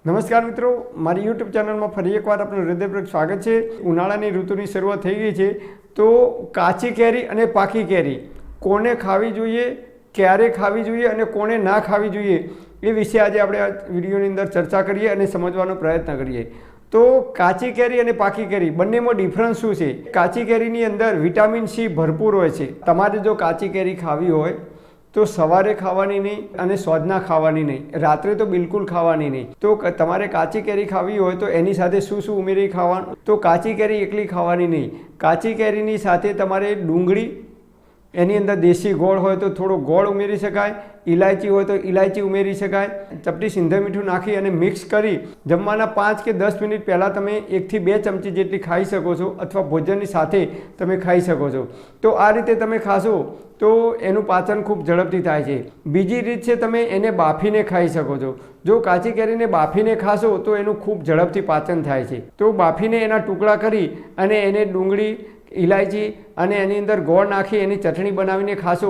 નમસ્કાર મિત્રો, મારી યુટ્યુબ ચેનલમાં ફરી એકવાર આપનું હૃદયપૂર્વક સ્વાગત છે। ઉનાળાની ઋતુની શરૂઆત થઈ ગઈ છે, તો કાચી કેરી અને પાકી કેરી કોને ખાવી જોઈએ, ક્યારે ખાવી જોઈએ અને કોને ના ખાવી જોઈએ એ વિશે આજે આપણે આ વિડીયોની અંદર ચર્ચા કરીએ અને સમજવાનો પ્રયત્ન કરીએ। તો કાચી કેરી અને પાકી કેરી બંનેમાં ડિફરન્સ શું છે? કાચી કેરીની અંદર વિટામિન સી ભરપૂર હોય છે। તમારે જો કાચી કેરી ખાવી હોય તો સવારે ખાવાની નહીં અને સોજના ખાવાની નહીં, રાત્રે તો બિલકુલ ખાવાની નહીં। તો તમારે કાચી કેરી ખાવી હોય તો એની સાથે શું શું ઉમેરી ખાવાનું? તો કાચી કેરી એકલી ખાવાની નહીં, કાચી કેરીની સાથે તમારે ડુંગળી, એની અંદર દેશી ગોળ હોય તો થોડો ગોળ ઉમેરી શકાય, ઇલાયચી હોય તો ઇલાયચી ઉમેરી શકાય, ચપટી સિંધવ મીઠું નાખી અને મિક્સ કરી જમવાના 5 કે 10 મિનિટ પહેલાં તમે 1 થી 2 ચમચી જેટલી ખાઈ શકો છો, અથવા ભોજનની સાથે તમે ખાઈ શકો છો। તો આ રીતે તમે ખાશો તો એનું પાચન ખૂબ ઝડપથી થાય છે। બીજી રીત છે, તમે એને બાફીને ખાઈ શકો છો। જો કાચી કેરીને બાફીને ખાશો તો એનું ખૂબ ઝડપથી પાચન થાય છે। તો બાફીને એના ટુકડા કરી અને એને ડુંગળી, ઇલાયચી અને એની અંદર ગોળ નાખી એની ચટણી બનાવીને ખાશો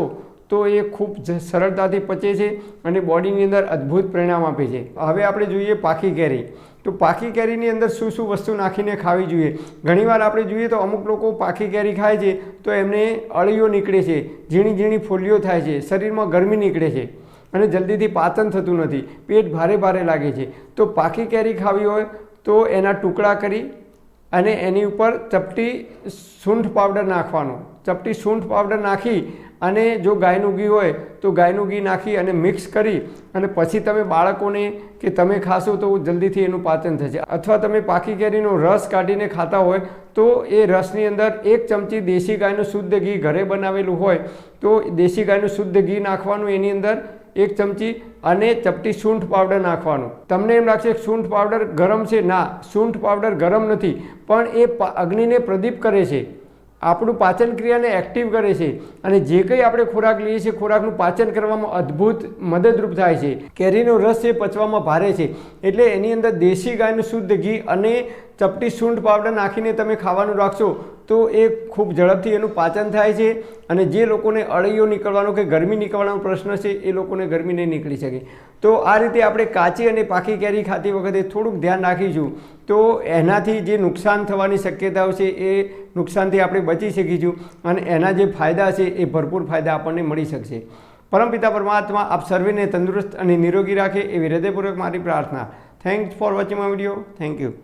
તો એ ખૂબ સરળતાથી પચે છે અને બોડીની અંદર અદ્ભુત પરિણામ આપે છે। હવે આપણે જોઈએ પાકી કેરી। તો પાકી કેરીની અંદર શું શું વસ્તુ નાખીને ખાવી જોઈએ? ઘણીવાર આપણે જોઈએ તો અમુક લોકો પાકી કેરી ખાય છે તો એમને અળીઓ નીકળે છે, ઝીણી ઝીણી ફોલ્લીઓ થાય છે, શરીરમાં ગરમી નીકળે છે અને જલ્દીથી પાચન થતું નથી, પેટ ભારે ભારે લાગે છે। તો પાકી કેરી ખાવી હોય તો એના ટુકડા કરી અને એની ઉપર ચપટી સૂંઠ પાવડર નાખવાનો, ચપટી સૂંઠ પાવડર નાખી અને જો ગાયનું ઘી હોય તો ગાયનું ઘી નાખી અને મિક્સ કરી અને પછી તમે બાળકોને કે તમે ખાશો તો જલ્દીથી એનું પાચન થશે। અથવા તમે પાકી કેરીનો રસ કાઢીને ખાતા હોય તો એ રસની અંદર 1 ચમચી દેશી ગાયનું શુદ્ધ ઘી ઘરે બનાવેલું હોય તો દેશી ગાયનું શુદ્ધ ઘી નાખવાનું, એની અંદર 1 ચમચી અને ચપટી સૂંઠ પાવડર નાખવાનું। તમને એમ લાગશે સૂંઠ પાવડર ગરમ છે, ના, સૂંઠ પાવડર ગરમ નથી, પણ એ અગ્નિને પ્રદીપ કરે છે, આપણું પાચન ક્રિયાને એક્ટિવ કરે છે અને જે કંઈ આપણે ખોરાક લઈએ છીએ ખોરાકનું પાચન કરવામાં અદ્ભુત મદદરૂપ થાય છે। કેરીનો રસ છે પચવામાં ભારે છે, એટલે એની અંદર દેશી ગાયનું શુદ્ધ ઘી અને ચપટી સૂંઠ પાવડર નાખીને તમે ખાવાનું રાખશો તો એ ખૂબ ઝડપથી એનું પાચન થાય છે અને જે લોકોને અળીઓ નીકળવાનો કે ગરમી નીકળવાનો પ્રશ્ન છે એ લોકોને ગરમી નહીં નીકળી શકે। તો આ રીતે આપણે કાચી અને પાકી કેરી ખાતી વખતે થોડુંક ધ્યાન રાખીશું તો એનાથી જે નુકસાન થવાની શક્યતાઓ છે એ નુકસાનથી આપણે બચી શકીશું અને એના જે ફાયદા છે એ ભરપૂર ફાયદા આપણને મળી શકશે। પરમપિતા પરમાત્મા આપ સર્વેને તંદુરસ્ત અને નિરોગી રાખે એવી હૃદયપૂર્વક મારી પ્રાર્થના। Thanks for watching my video. Thank you.